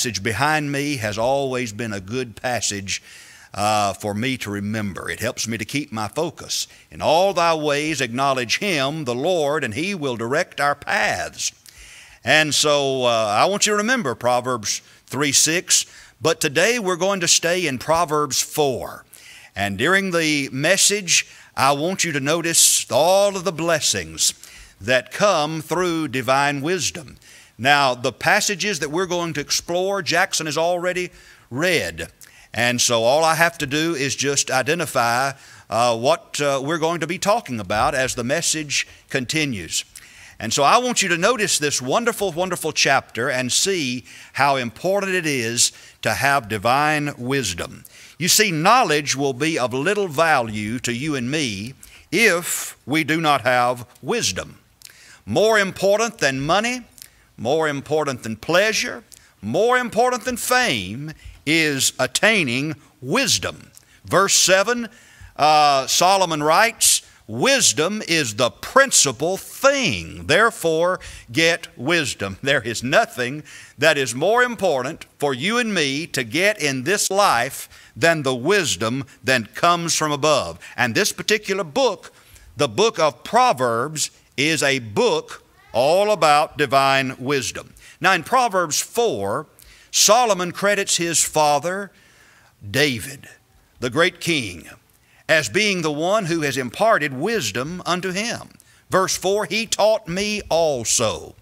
passage behind me has always been a good passage for me to remember. It helps me to keep my focus. In all thy ways acknowledge Him, the Lord, and He will direct our paths. And so I want you to remember Proverbs 3:6, but today we're going to stay in Proverbs 4. And during the message, I want you to notice all of the blessings that come through divine wisdom. Now, the passages that we're going to explore, Jackson has already read. And so all I have to do is just identify what we're going to be talking about as the message continues. And so I want you to notice this wonderful, wonderful chapter and see how important it is to have divine wisdom. You see, knowledge will be of little value to you and me if we do not have wisdom. More important than money, more important than pleasure, more important than fame is attaining wisdom. Verse 7, Solomon writes, wisdom is the principal thing. Therefore, get wisdom. There is nothing that is more important for you and me to get in this life than the wisdom that comes from above. And this particular book, the book of Proverbs, is a book all about divine wisdom. Now in Proverbs 4, Solomon credits his father, David, the great king, as being the one who has imparted wisdom unto him. Verse 4, he taught me also.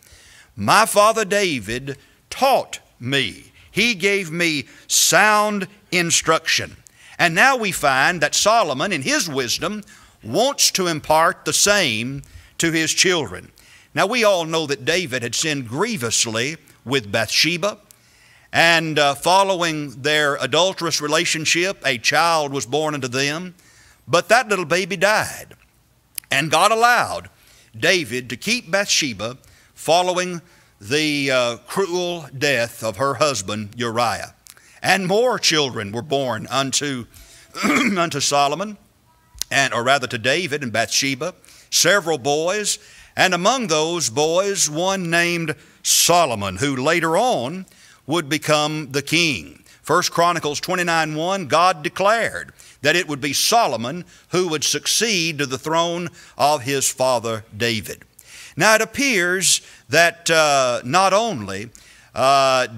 My father David taught me. He gave me sound instruction. And now we find that Solomon, in his wisdom, wants to impart the same to his children. Now we all know that David had sinned grievously with Bathsheba, and following their adulterous relationship, a child was born unto them, but that little baby died. And God allowed David to keep Bathsheba following the cruel death of her husband Uriah. And more children were born unto Solomon, or rather to David and Bathsheba, several boys, and among those boys one named Solomon, who later on would become the king. 1 Chronicles 29:1, God declared that it would be Solomon who would succeed to the throne of his father David. Now it appears that not only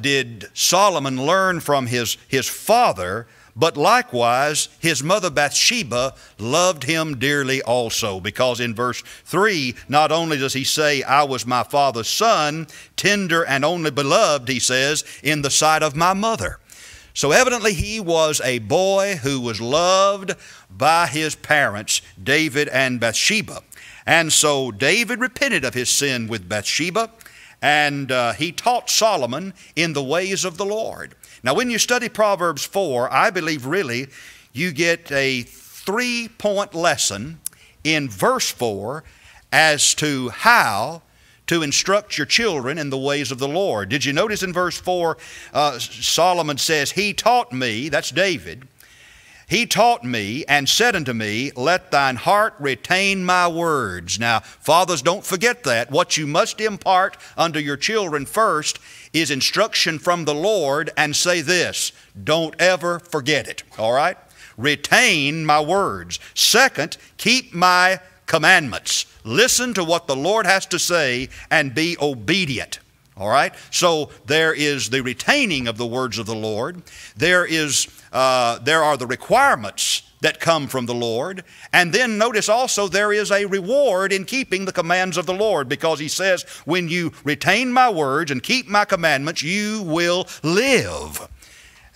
did Solomon learn from his father, but likewise his mother Bathsheba loved him dearly also, because in verse 3, not only does he say, I was my father's son, tender and only beloved, he says, in the sight of my mother. So evidently he was a boy who was loved by his parents, David and Bathsheba. And so David repented of his sin with Bathsheba, and he taught Solomon in the ways of the Lord. Now when you study Proverbs 4, I believe really you get a 3-point lesson in verse 4 as to how to instruct your children in the ways of the Lord. Did you notice in verse 4, Solomon says, he taught me, that's David, he taught me and said unto me, let thine heart retain my words. Now, fathers, don't forget that. What you must impart unto your children first is instruction from the Lord, and say this, don't ever forget it, all right? Retain my words. Second, keep my commandments. Listen to what the Lord has to say and be obedient. All right? So there is the retaining of the words of the Lord. There are the requirements that come from the Lord. And then notice also there is a reward in keeping the commands of the Lord, because he says, when you retain my words and keep my commandments, you will live.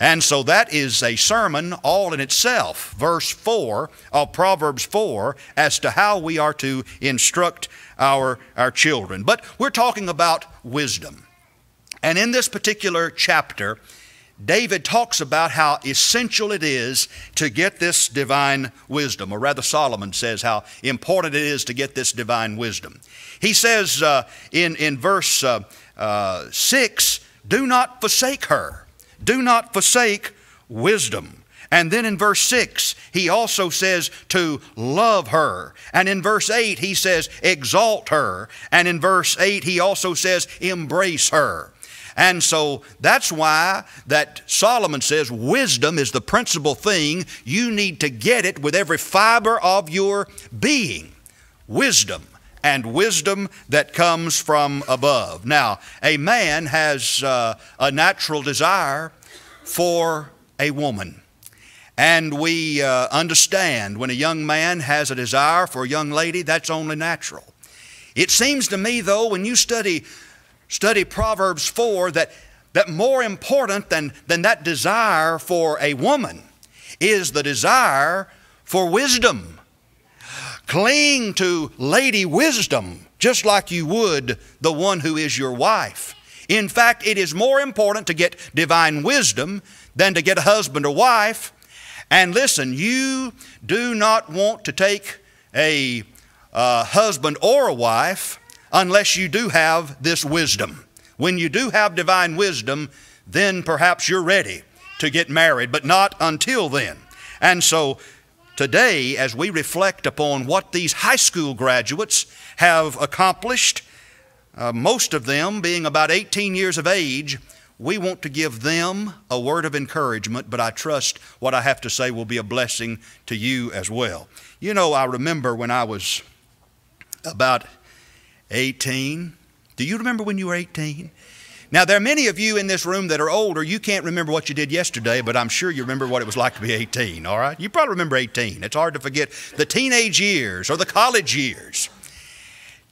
And so that is a sermon all in itself, verse 4 of Proverbs 4, as to how we are to instruct our children. But we're talking about wisdom. And in this particular chapter, David talks about how essential it is to get this divine wisdom, or rather Solomon says how important it is to get this divine wisdom. He says in verse 6, do not forsake her. Do not forsake wisdom. And then in verse 6, he also says to love her. And in verse 8, he says exalt her. And in verse 8, he also says embrace her. And so that's why that Solomon says wisdom is the principal thing. You need to get it with every fiber of your being. Wisdom, and wisdom that comes from above. Now, a man has a natural desire for a woman. And we understand when a young man has a desire for a young lady, that's only natural. It seems to me, though, when you study Proverbs 4, that more important than that desire for a woman is the desire for wisdom. Cling to Lady Wisdom just like you would the one who is your wife. In fact, it is more important to get divine wisdom than to get a husband or wife. And listen, you do not want to take a husband or a wife unless you do have this wisdom. When you do have divine wisdom, then perhaps you're ready to get married, but not until then. And so today, as we reflect upon what these high school graduates have accomplished, most of them being about 18 years of age, we want to give them a word of encouragement, but I trust what I have to say will be a blessing to you as well. You know, I remember when I was about 18. Do you remember when you were 18? Now, there are many of you in this room that are older. You can't remember what you did yesterday, but I'm sure you remember what it was like to be 18, all right? You probably remember 18. It's hard to forget the teenage years or the college years.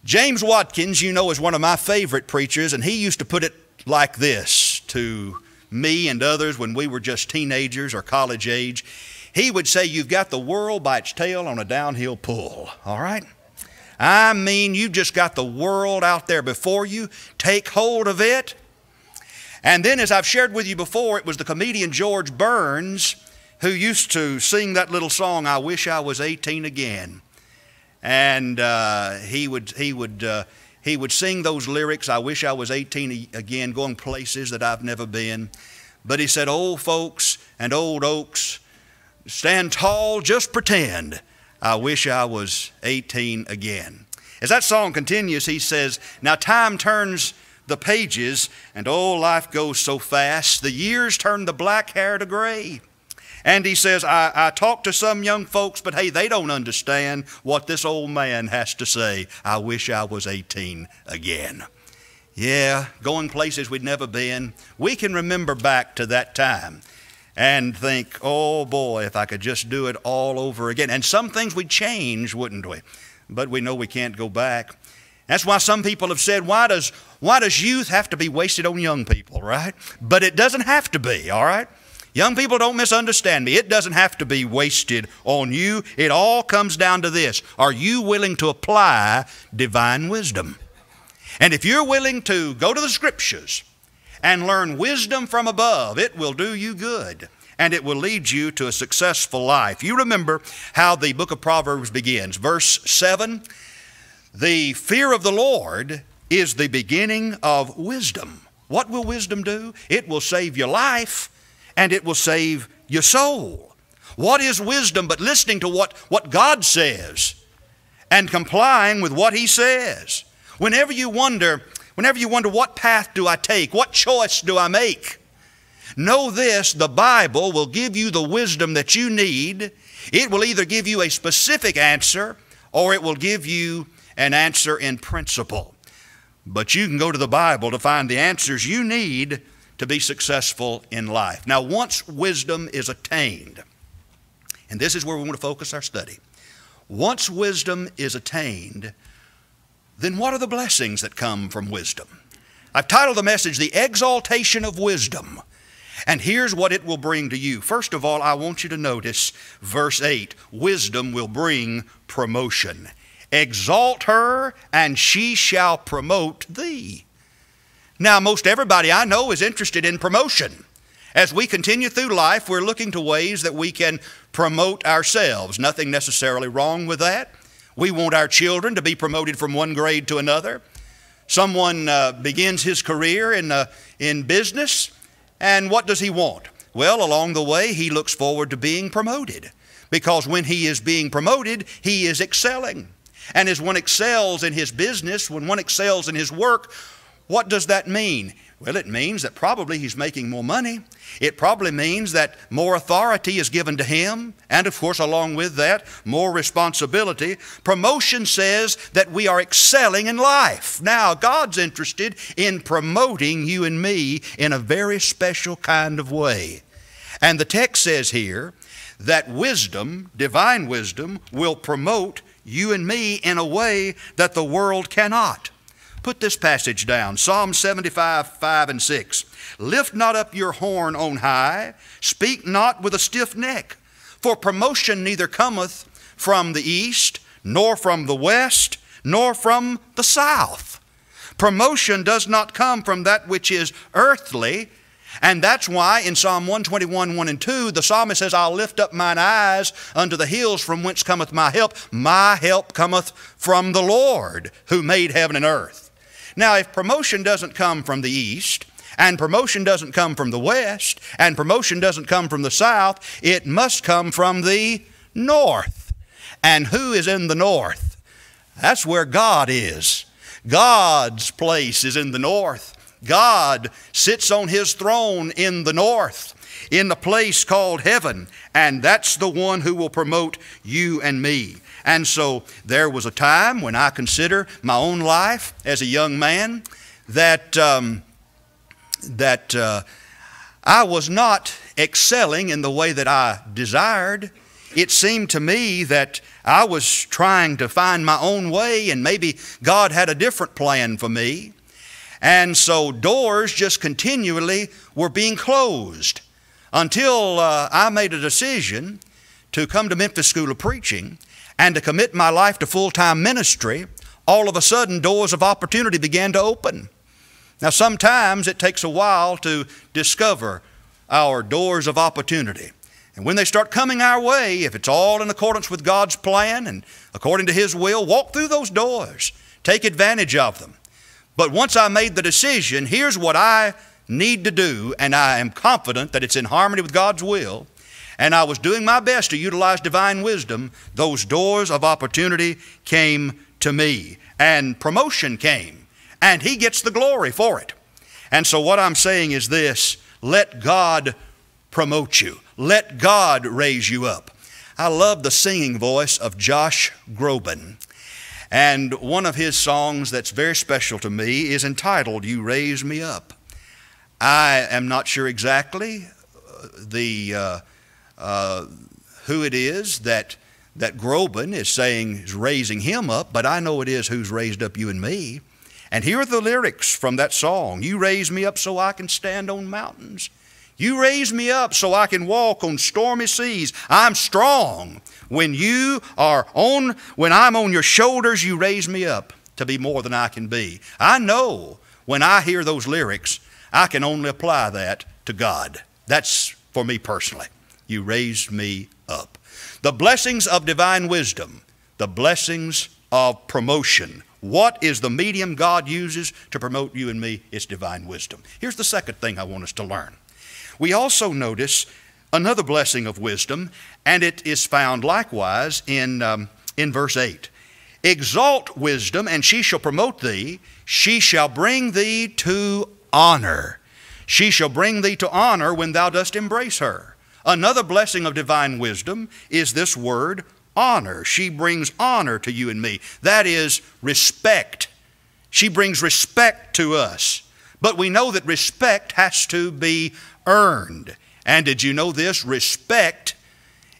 James Watkins, you know, is one of my favorite preachers, and he used to put it like this to me and others when we were just teenagers or college age. He would say, you've got the world by its tail on a downhill pull, all right? I mean, you've just got the world out there before you. Take hold of it. And then, as I've shared with you before, it was the comedian George Burns who used to sing that little song, I Wish I Was 18 Again. And he would sing those lyrics, I wish I was 18 again, going places that I've never been. But he said, old folks and old oaks, stand tall, just pretend. I wish I was 18 again. As that song continues, he says, now time turns the pages, and oh, life goes so fast. The years turn the black hair to gray. And he says, I talk to some young folks, but hey, they don't understand what this old man has to say. I wish I was 18 again. Yeah, going places we'd never been. We can remember back to that time and think, oh boy, if I could just do it all over again. And some things we'd change, wouldn't we? But we know we can't go back. That's why some people have said, why does youth have to be wasted on young people, right? But it doesn't have to be, all right? Young people, don't misunderstand me. It doesn't have to be wasted on you. It all comes down to this. Are you willing to apply divine wisdom? And if you're willing to go to the Scriptures and learn wisdom from above, it will do you good, and it will lead you to a successful life. You remember how the book of Proverbs begins. Verse 7, the fear of the Lord is the beginning of wisdom. What will wisdom do? It will save your life, and it will save your soul. What is wisdom but listening to what God says and complying with what He says? Whenever you wonder what path do I take, what choice do I make, know this, the Bible will give you the wisdom that you need. It will either give you a specific answer or it will give you an answer in principle. But you can go to the Bible to find the answers you need to be successful in life. Now, once wisdom is attained, and this is where we want to focus our study. Once wisdom is attained, then what are the blessings that come from wisdom? I've titled the message, The Exaltation of Wisdom. And here's what it will bring to you. First of all, I want you to notice verse 8. Wisdom will bring promotion. Exalt her, and she shall promote thee. Now, most everybody I know is interested in promotion. As we continue through life, we're looking to ways that we can promote ourselves. Nothing necessarily wrong with that. We want our children to be promoted from one grade to another. Someone begins his career in business, and what does he want? Well, along the way, he looks forward to being promoted, because when he is being promoted, he is excelling. And as one excels in his business, when one excels in his work, What does that mean? Well, it means that probably he's making more money. It probably means that more authority is given to him, and of course, along with that, more responsibility. Promotion says that we are excelling in life. Now, God's interested in promoting you and me in a very special kind of way. And the text says here that wisdom, divine wisdom, will promote you and me in a way that the world cannot. Put this passage down, Psalm 75, 5 and 6. Lift not up your horn on high, speak not with a stiff neck, for promotion neither cometh from the east, nor from the west, nor from the south. Promotion does not come from that which is earthly, and that's why in Psalm 121, 1 and 2, the psalmist says, I'll lift up mine eyes unto the hills from whence cometh my help. My help cometh from the Lord, who made heaven and earth. Now, if promotion doesn't come from the east, and promotion doesn't come from the west, and promotion doesn't come from the south, it must come from the north. And who is in the north? That's where God is. God's place is in the north. God sits on His throne in the north, in the place called heaven, and that's the one who will promote you and me. And so there was a time when I consider my own life as a young man that I was not excelling in the way that I desired. It seemed to me that I was trying to find my own way, and maybe God had a different plan for me. And so doors just continually were being closed until I made a decision to come to Memphis School of Preaching and to commit my life to full-time ministry. All of a sudden, doors of opportunity began to open. Now, sometimes it takes a while to discover our doors of opportunity. And when they start coming our way, if it's all in accordance with God's plan and according to His will, walk through those doors. Take advantage of them. But once I made the decision, here's what I need to do, and I am confident that it's in harmony with God's will, and I was doing my best to utilize divine wisdom, those doors of opportunity came to me, and promotion came, and He gets the glory for it. And so what I'm saying is this: let God promote you. Let God raise you up. I love the singing voice of Josh Groban, and one of his songs that's very special to me is entitled, You Raise Me Up. I am not sure exactly who it is that Groban is saying is raising him up, but I know it is who's raised up you and me. And here are the lyrics from that song. You raise me up so I can stand on mountains. You raise me up so I can walk on stormy seas. I'm strong. When I'm on your shoulders, you raise me up to be more than I can be. I know when I hear those lyrics, I can only apply that to God. That's for me personally. You raised me up. The blessings of divine wisdom, the blessings of promotion. What is the medium God uses to promote you and me? It's divine wisdom. Here's the second thing I want us to learn. We also notice another blessing of wisdom, and it is found likewise in verse 8. Exalt wisdom, and she shall promote thee. She shall bring thee to honor. She shall bring thee to honor when thou dost embrace her. Another blessing of divine wisdom is this word, honor. She brings honor to you and me. That is respect. She brings respect to us. But we know that respect has to be earned. And did you know this? Respect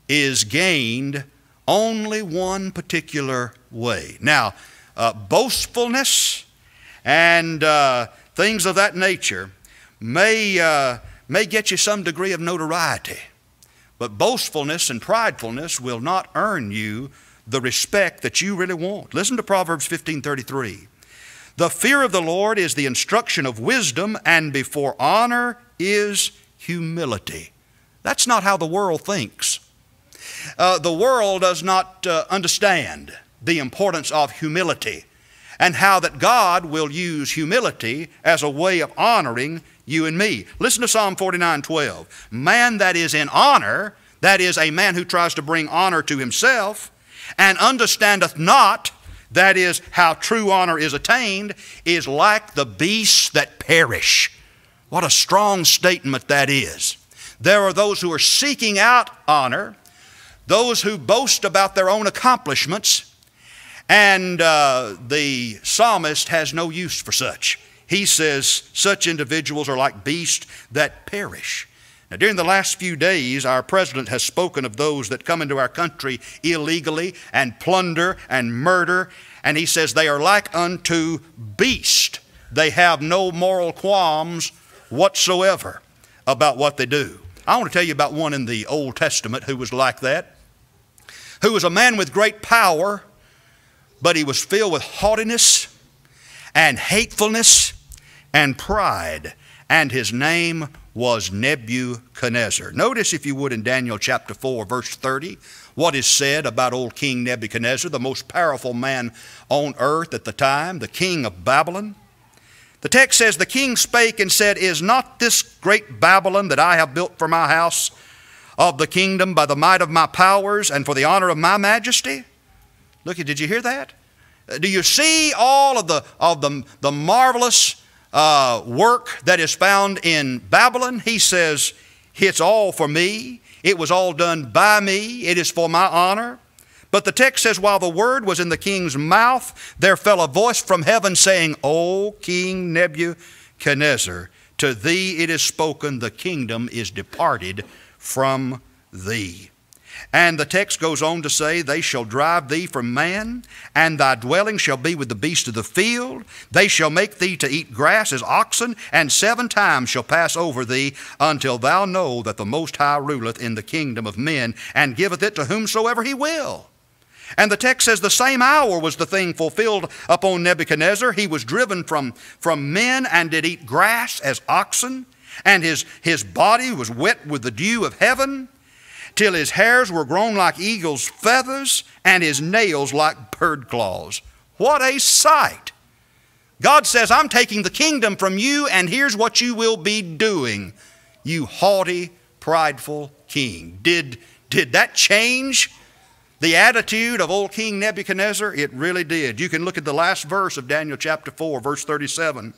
is gained only one particular way. Now, boastfulness and things of that nature may get you some degree of notoriety. But boastfulness and pridefulness will not earn you the respect that you really want. Listen to Proverbs 15:33. The fear of the Lord is the instruction of wisdom, and before honor is humility. That's not how the world thinks. The world does not understand the importance of humility and how that God will use humility as a way of honoring you and me. Listen to Psalm 49:12. Man that is in honor, that is a man who tries to bring honor to himself, and understandeth not that is, how true honor is attained, is like the beasts that perish. What a strong statement that is. There are those who are seeking out honor, those who boast about their own accomplishments, and the psalmist has no use for such. He says such individuals are like beasts that perish. Now, during the last few days, our president has spoken of those that come into our country illegally and plunder and murder, and he says they are like unto beasts. They have no moral qualms whatsoever about what they do. I want to tell you about one in the Old Testament who was like that, who was a man with great power, but he was filled with haughtiness and hatefulness and pride, and his name was Nebuchadnezzar. Notice, if you would, in Daniel chapter 4, verse 30, what is said about old King Nebuchadnezzar, the most powerful man on earth at the time, the king of Babylon. The text says, the king spake and said, is not this great Babylon that I have built for my house of the kingdom by the might of my powers and for the honor of my majesty? Look, did you hear that? Do you see all of the marvelous work that is found in Babylon? He says, it's all for me. It was all done by me. It is for my honor. But the text says, while the word was in the king's mouth, there fell a voice from heaven saying, O King Nebuchadnezzar, to thee it is spoken, the kingdom is departed from thee. And the text goes on to say, they shall drive thee from man, and thy dwelling shall be with the beasts of the field. They shall make thee to eat grass as oxen, and 7 times shall pass over thee, until thou know that the Most High ruleth in the kingdom of men, and giveth it to whomsoever he will. And the text says the same hour was the thing fulfilled upon Nebuchadnezzar. He was driven from men and did eat grass as oxen, and his body was wet with the dew of heaven, till his hairs were grown like eagle's feathers, and his nails like bird claws. What a sight! God says, I'm taking the kingdom from you, and here's what you will be doing, you haughty, prideful king. Did that change the attitude of old King Nebuchadnezzar? It really did. You can look at the last verse of Daniel chapter 4, verse 37.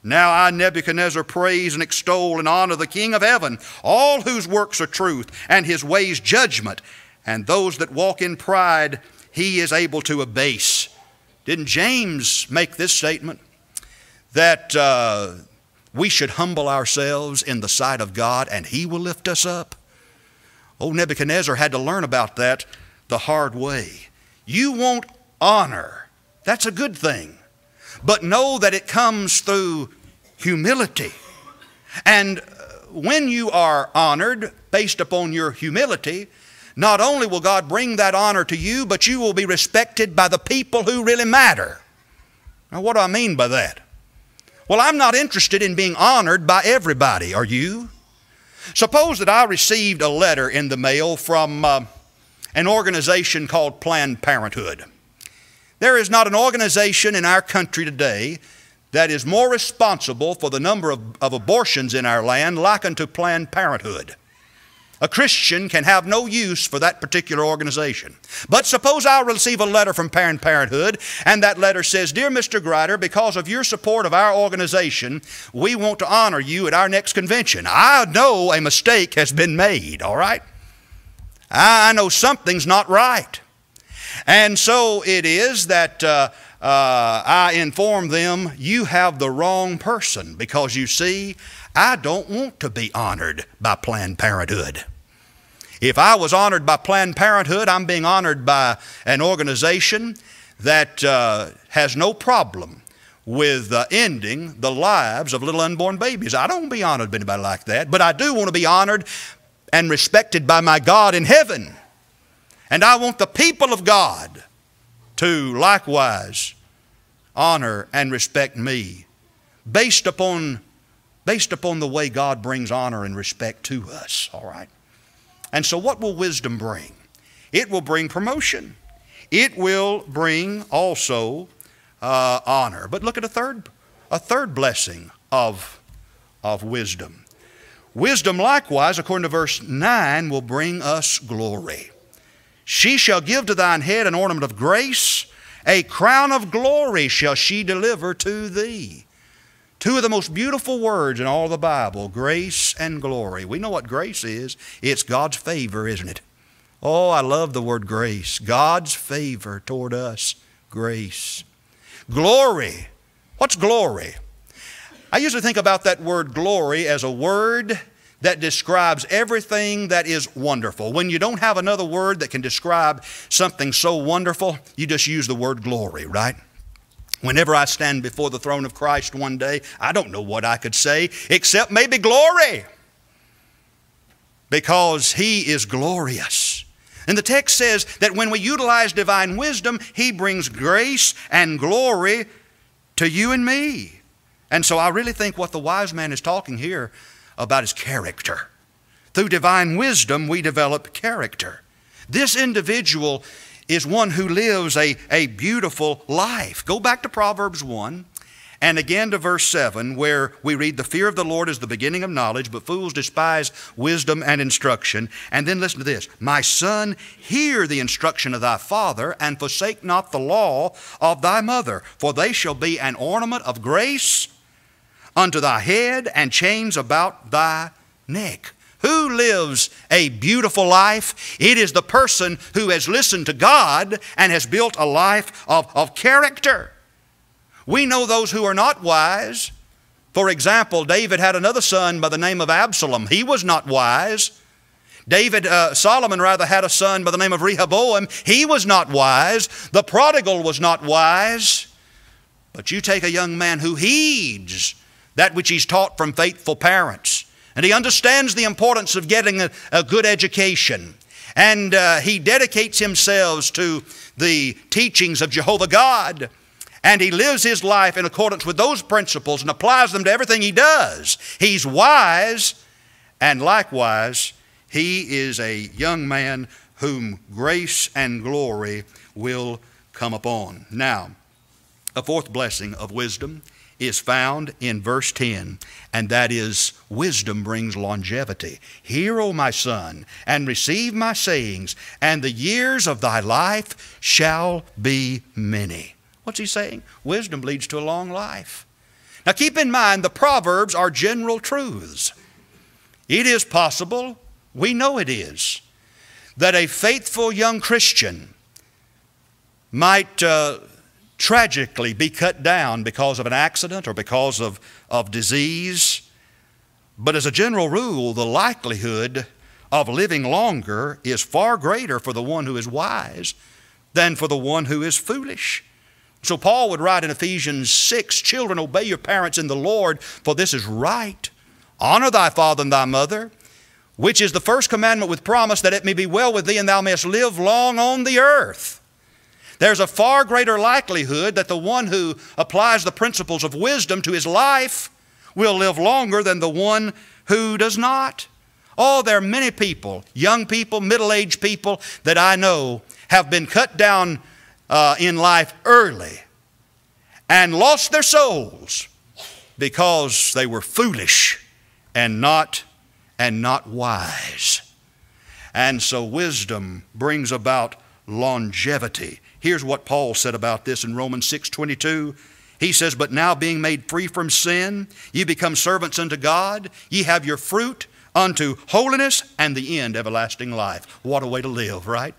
Now I, Nebuchadnezzar, praise and extol and honor the King of heaven, all whose works are truth, and his ways judgment, and those that walk in pride he is able to abase. Didn't James make this statement? That we should humble ourselves in the sight of God, and he will lift us up. Old Nebuchadnezzar had to learn about that the hard way. You want honor. That's a good thing. But know that it comes through humility. And when you are honored based upon your humility, not only will God bring that honor to you, but you will be respected by the people who really matter. Now, what do I mean by that? Well, I'm not interested in being honored by everybody. Are you? Suppose that I received a letter in the mail from an organization called Planned Parenthood. There is not an organization in our country today that is more responsible for the number of abortions in our land like unto Planned Parenthood. A Christian can have no use for that particular organization. But suppose I receive a letter from Planned Parenthood, and that letter says, Dear Mr. Grider, because of your support of our organization, we want to honor you at our next convention. I know a mistake has been made, all right? I know something's not right. And so it is that I inform them, you have the wrong person, because you see, I don't want to be honored by Planned Parenthood. If I was honored by Planned Parenthood, I'm being honored by an organization that has no problem with ending the lives of little unborn babies. I don't want to be honored by anybody like that, but I do want to be honored and respected by my God in heaven. And I want the people of God to likewise honor and respect me based upon the way God brings honor and respect to us, all right? And so what will wisdom bring? It will bring promotion. It will bring also honor. But look at a third blessing of wisdom. Wisdom likewise, according to verse 9, will bring us glory. She shall give to thine head an ornament of grace, A crown of glory shall she deliver to thee. Two of the most beautiful words in all the Bible, grace and glory. We know what grace is. It's God's favor, isn't it? Oh, I love the word grace. God's favor toward us. Grace. Glory. What's glory? I usually think about that word glory as a word that describes everything that is wonderful. When you don't have another word that can describe something so wonderful, you just use the word glory, right? Whenever I stand before the throne of Christ one day, I don't know what I could say except maybe glory, because He is glorious. And the text says that when we utilize divine wisdom, He brings grace and glory to you and me. And so I really think what the wise man is talking here about is character. Through divine wisdom, we develop character. This individual is one who lives a beautiful life. Go back to Proverbs 1 and again to verse 7, where we read, the fear of the Lord is the beginning of knowledge, but fools despise wisdom and instruction. And then listen to this. My son, hear the instruction of thy father, and forsake not the law of thy mother, for they shall be an ornament of grace unto thy head, and chains about thy neck. Who lives a beautiful life? It is the person who has listened to God and has built a life of character. We know those who are not wise. For example, David had another son by the name of Absalom. He was not wise. Solomon had a son by the name of Rehoboam. He was not wise. The prodigal was not wise. But you take a young man who heeds that which he's taught from faithful parents, and he understands the importance of getting a good education, and he dedicates himself to the teachings of Jehovah God, and he lives his life in accordance with those principles and applies them to everything he does. He's wise, and likewise, he is a young man whom grace and glory will come upon. Now, a fourth blessing of wisdom is found in verse 10, and that is, wisdom brings longevity. Hear, O my son, and receive my sayings, and the years of thy life shall be many. What's he saying? Wisdom leads to a long life. Now keep in mind, the Proverbs are general truths. It is possible, we know it is, that a faithful young Christian might tragically be cut down because of an accident or because of disease. But as a general rule, the likelihood of living longer is far greater for the one who is wise than for the one who is foolish. So Paul would write in Ephesians 6, children, obey your parents in the Lord, for this is right. Honor thy father and thy mother, which is the first commandment with promise, that it may be well with thee and thou mayest live long on the earth. There's a far greater likelihood that the one who applies the principles of wisdom to his life will live longer than the one who does not. Oh, there are many people, young people, middle-aged people that I know have been cut down in life early and lost their souls because they were foolish and not wise. And so wisdom brings about longevity. Here's what Paul said about this in Romans 6:22. He says, but now being made free from sin, ye become servants unto God. Ye have your fruit unto holiness, and the end everlasting life. What a way to live, right?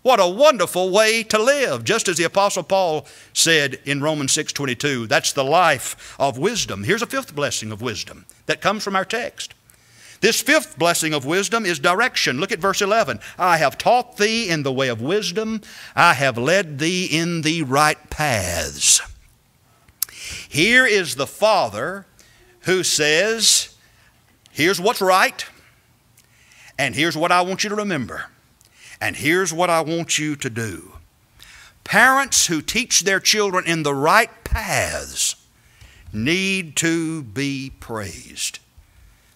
What a wonderful way to live. Just as the Apostle Paul said in Romans 6:22, that's the life of wisdom. Here's a fifth blessing of wisdom that comes from our text. This fifth blessing of wisdom is direction. Look at verse 11. I have taught thee in the way of wisdom. I have led thee in the right paths. Here is the Father who says, here's what's right, and here's what I want you to remember, and here's what I want you to do. Parents who teach their children in the right paths need to be praised.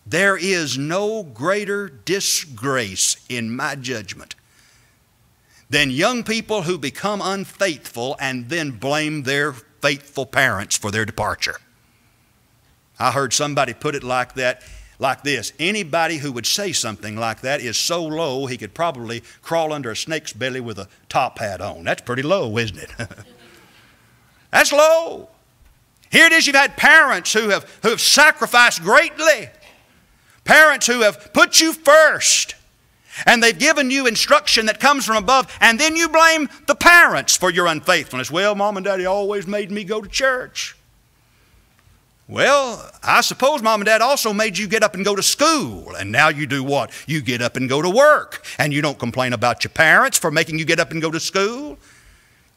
There is no greater disgrace, in my judgment, than young people who become unfaithful and then blame their faithful parents for their departure. I heard somebody put it like that. like this. Anybody who would say something like that is so low he could probably crawl under a snake's belly with a top hat on. That's pretty low, isn't it? That's low. Here it is, you've had parents who have sacrificed greatly. Parents who have put you first. And they've given you instruction that comes from above, and then you blame the parents for your unfaithfulness. Well, Mom and Daddy always made me go to church. Well, I suppose Mom and Dad also made you get up and go to school. And now you do what? You get up and go to work. And you don't complain about your parents for making you get up and go to school.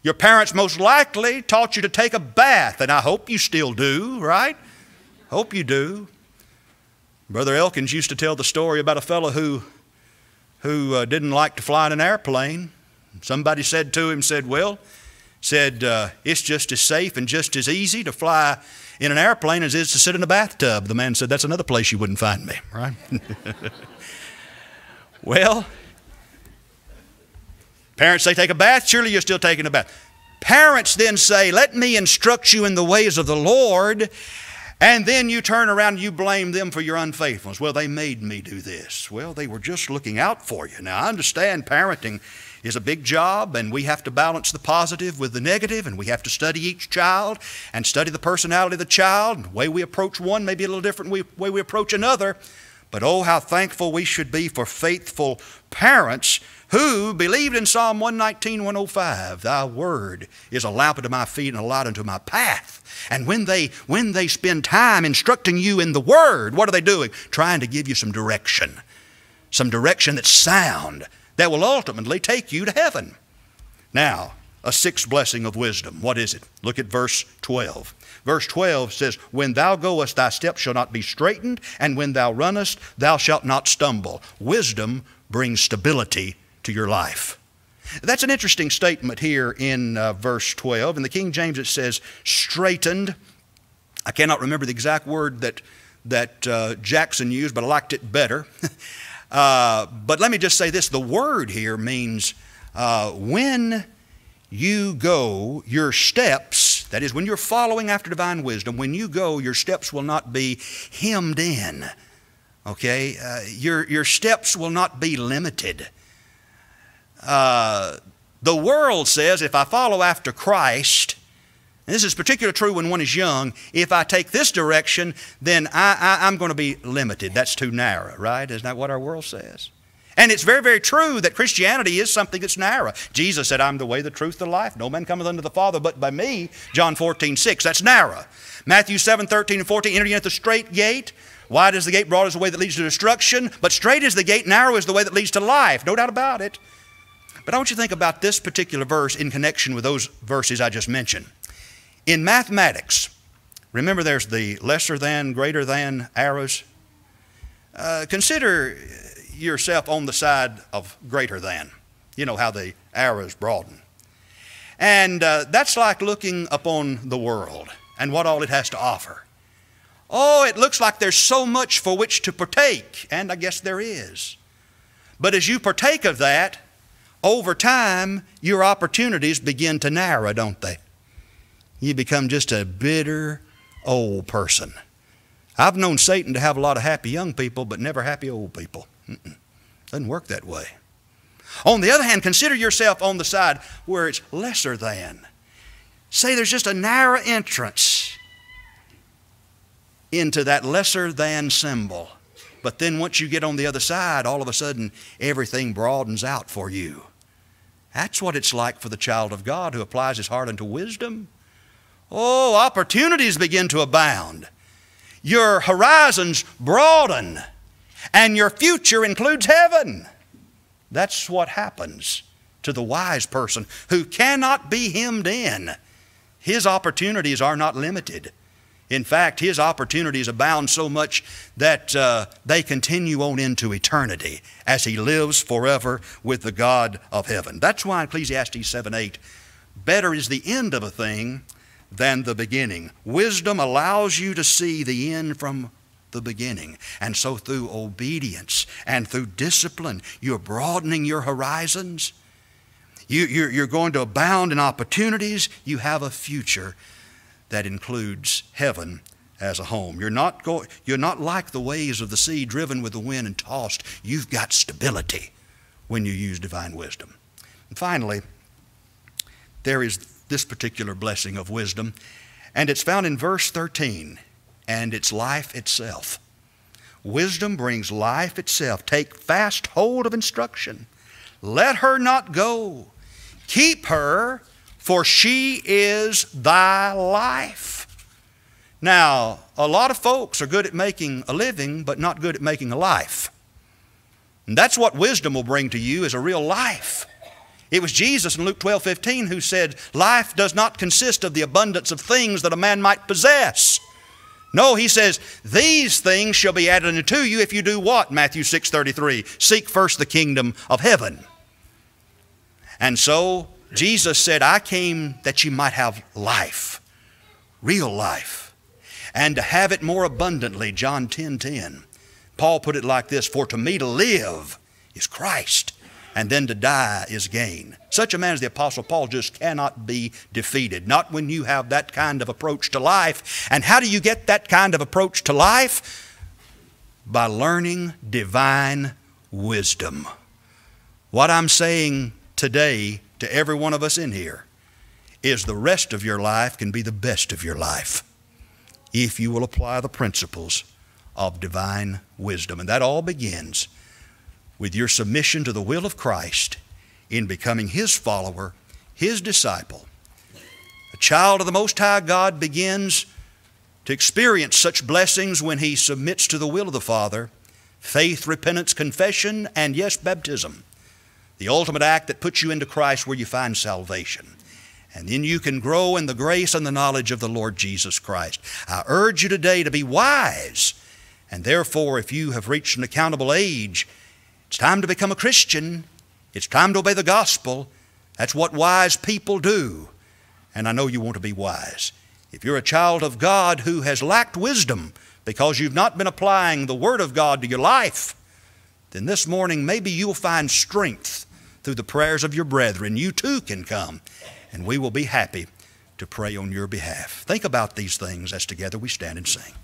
Your parents most likely taught you to take a bath, and I hope you still do, right? Hope you do. Brother Elkins used to tell the story about a fellow who didn't like to fly in an airplane. Somebody said to him, it's just as safe and just as easy to fly in an airplane as it is to sit in a bathtub. The man said, that's another place you wouldn't find me, right? Well, parents say take a bath, surely you're still taking a bath. Parents then say, let me instruct you in the ways of the Lord, and then you turn around and you blame them for your unfaithfulness. Well, they made me do this. Well, they were just looking out for you. Now, I understand parenting is a big job, and we have to balance the positive with the negative, and we have to study each child and study the personality of the child. The way we approach one may be a little different than way we approach another. But oh, how thankful we should be for faithful parents who believed in Psalm 119, 105, thy word is a lamp unto my feet and a light unto my path. And when they spend time instructing you in the word, what are they doing? Trying to give you some direction that's sound, that will ultimately take you to heaven. Now, a sixth blessing of wisdom. What is it? Look at verse 12. Verse 12 says, when thou goest, thy steps shall not be straitened, and when thou runnest, thou shalt not stumble. Wisdom brings stability to your life. That's an interesting statement here in verse 12. In the King James it says, straightened. I cannot remember the exact word that Jackson used, but I liked it better. But let me just say this. The word here means when you go, your steps, that is, when you're following after divine wisdom, when you go, your steps will not be hemmed in. Okay? Your steps will not be limited. The world says if I follow after Christ, and this is particularly true when one is young, if I take this direction, then I'm going to be limited. That's too narrow, right? Isn't that what our world says? And it's very, very true that Christianity is something that's narrow. Jesus said, I'm the way, the truth, the life. No man cometh unto the Father but by me. John 14, 6. That's narrow. Matthew 7, 13 and 14. Enter ye at the strait gate. Wide is the gate, broad is the way that leads to destruction. But straight is the gate, narrow is the way that leads to life. No doubt about it. But I want you to think about this particular verse in connection with those verses I just mentioned. In mathematics, remember there's the lesser than, greater than arrows. Consider yourself on the side of greater than. You know how the arrows broaden. And that's like looking upon the world and what all it has to offer. Oh, it looks like there's so much for which to partake, and I guess there is. But as you partake of that, over time, your opportunities begin to narrow, don't they? You become just a bitter old person. I've known Satan to have a lot of happy young people, but never happy old people. Doesn't work that way. On the other hand, consider yourself on the side where it's lesser than. Say there's just a narrow entrance into that lesser than symbol. But then once you get on the other side, all of a sudden, everything broadens out for you. That's what it's like for the child of God who applies his heart unto wisdom. Oh, opportunities begin to abound. Your horizons broaden, and your future includes heaven. That's what happens to the wise person who cannot be hemmed in. His opportunities are not limited. In fact, his opportunities abound so much that they continue on into eternity as he lives forever with the God of heaven. That's why Ecclesiastes 7:8, better is the end of a thing than the beginning. Wisdom allows you to see the end from the beginning. And so through obedience and through discipline, you're broadening your horizons. You're going to abound in opportunities. You have a future that includes heaven as a home. You're not like the waves of the sea, driven with the wind and tossed. You've got stability when you use divine wisdom. And finally, there is this particular blessing of wisdom, and it's found in verse 13, and it's life itself. Wisdom brings life itself. Take fast hold of instruction. Let her not go. Keep her, for she is thy life. Now, a lot of folks are good at making a living, but not good at making a life. And that's what wisdom will bring to you, is a real life. It was Jesus in Luke 12:15 who said, life does not consist of the abundance of things that a man might possess. No, he says, these things shall be added unto you if you do what? Matthew 6:33, seek first the kingdom of heaven. And so Jesus said, I came that you might have life, real life, and to have it more abundantly, John 10:10. Paul put it like this, for to me to live is Christ, and then to die is gain. Such a man as the Apostle Paul just cannot be defeated, not when you have that kind of approach to life. And how do you get that kind of approach to life? By learning divine wisdom. What I'm saying today to every one of us in here is the rest of your life can be the best of your life if you will apply the principles of divine wisdom. And that all begins with your submission to the will of Christ in becoming His follower, His disciple. A child of the Most High God begins to experience such blessings when he submits to the will of the Father, faith, repentance, confession, and yes, baptism. The ultimate act that puts you into Christ where you find salvation. And then you can grow in the grace and the knowledge of the Lord Jesus Christ. I urge you today to be wise. And therefore, if you have reached an accountable age, it's time to become a Christian. It's time to obey the gospel. That's what wise people do. And I know you want to be wise. If you're a child of God who has lacked wisdom because you've not been applying the Word of God to your life, then this morning maybe you'll find strength through the prayers of your brethren. You too can come, and we will be happy to pray on your behalf. Think about these things as together we stand and sing.